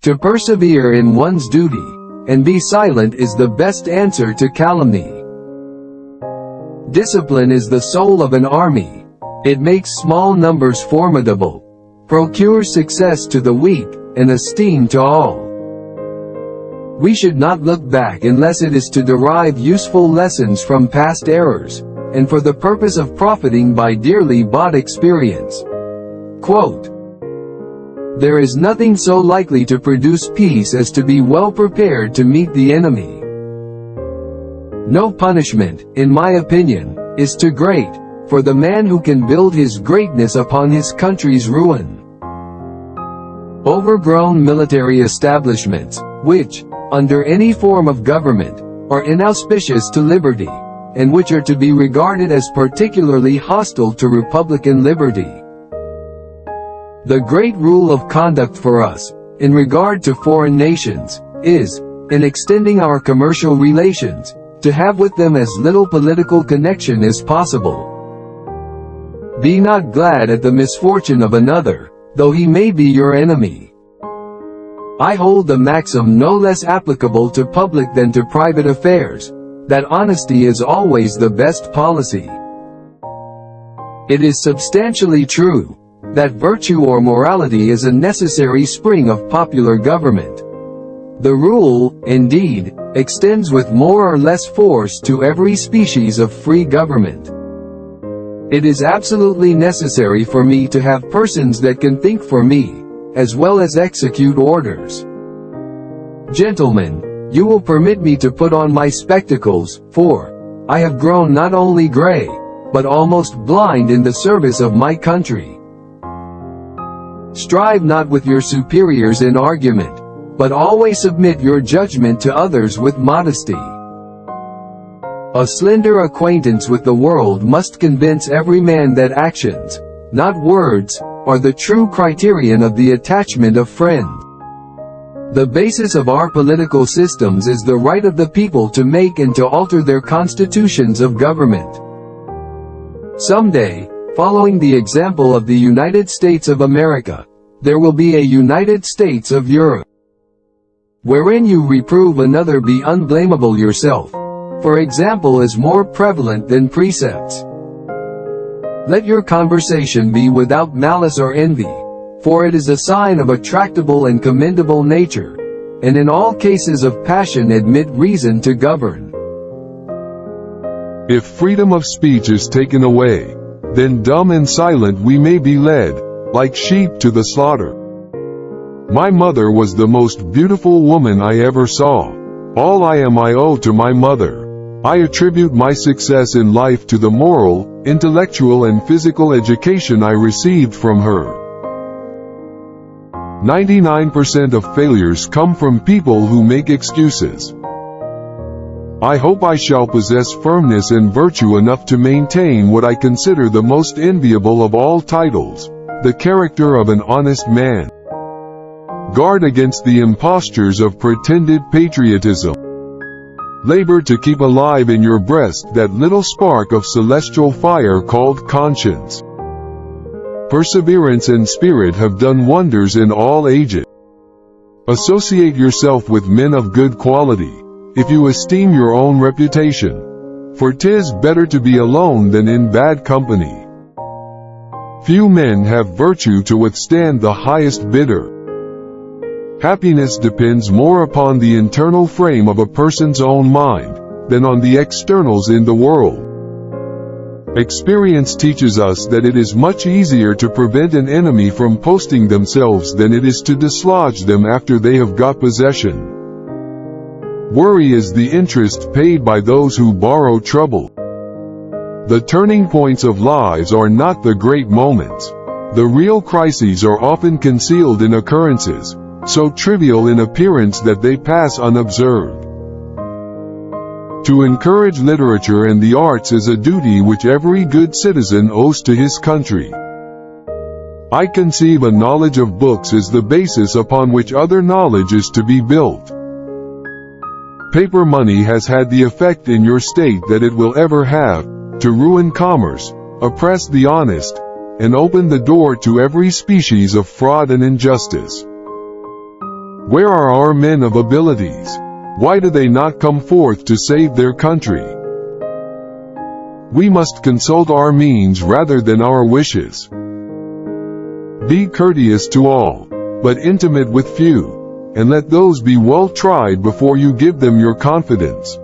To persevere in one's duty, and be silent is the best answer to calumny. Discipline is the soul of an army. It makes small numbers formidable, procures success to the weak, and esteem to all. We should not look back unless it is to derive useful lessons from past errors, and for the purpose of profiting by dearly bought experience. Quote, "There is nothing so likely to produce peace as to be well prepared to meet the enemy. No punishment, in my opinion, is too great for the man who can build his greatness upon his country's ruin." Overgrown military establishments, which, under any form of government, are inauspicious to liberty, and which are to be regarded as particularly hostile to republican liberty. The great rule of conduct for us, in regard to foreign nations, is, in extending our commercial relations, to have with them as little political connection as possible. Be not glad at the misfortune of another, though he may be your enemy. I hold the maxim no less applicable to public than to private affairs, that honesty is always the best policy. It is substantially true that virtue or morality is a necessary spring of popular government. The rule, indeed, extends with more or less force to every species of free government. It is absolutely necessary for me to have persons that can think for me, as well as execute orders. Gentlemen, you will permit me to put on my spectacles, for I have grown not only gray, but almost blind in the service of my country. Strive not with your superiors in argument, but always submit your judgment to others with modesty. A slender acquaintance with the world must convince every man that actions, not words, are the true criterion of the attachment of friends. The basis of our political systems is the right of the people to make and to alter their constitutions of government. Someday, following the example of the United States of America, there will be a United States of Europe, wherein you reprove another be unblameable yourself, for example is more prevalent than precepts. Let your conversation be without malice or envy, for it is a sign of a tractable and commendable nature, and in all cases of passion admit reason to govern. If freedom of speech is taken away, then dumb and silent we may be led, like sheep to the slaughter. My mother was the most beautiful woman I ever saw. All I am I owe to my mother. I attribute my success in life to the moral, intellectual and physical education I received from her. 99% of failures come from people who make excuses. I hope I shall possess firmness and virtue enough to maintain what I consider the most enviable of all titles, the character of an honest man. Guard against the impostures of pretended patriotism. Labor to keep alive in your breast that little spark of celestial fire called conscience. Perseverance and spirit have done wonders in all ages. Associate yourself with men of good quality, if you esteem your own reputation, for 'tis better to be alone than in bad company. Few men have virtue to withstand the highest bidder. Happiness depends more upon the internal frame of a person's own mind, than on the externals in the world. Experience teaches us that it is much easier to prevent an enemy from posting themselves than it is to dislodge them after they have got possession. Worry is the interest paid by those who borrow trouble. The turning points of lives are not the great moments. The real crises are often concealed in occurrences, so trivial in appearance that they pass unobserved. To encourage literature and the arts is a duty which every good citizen owes to his country. I conceive a knowledge of books as the basis upon which other knowledge is to be built. Paper money has had the effect in your state that it will ever have, to ruin commerce, oppress the honest, and open the door to every species of fraud and injustice. Where are our men of abilities? Why do they not come forth to save their country? We must consult our means rather than our wishes. Be courteous to all, but intimate with few, and let those be well tried before you give them your confidence.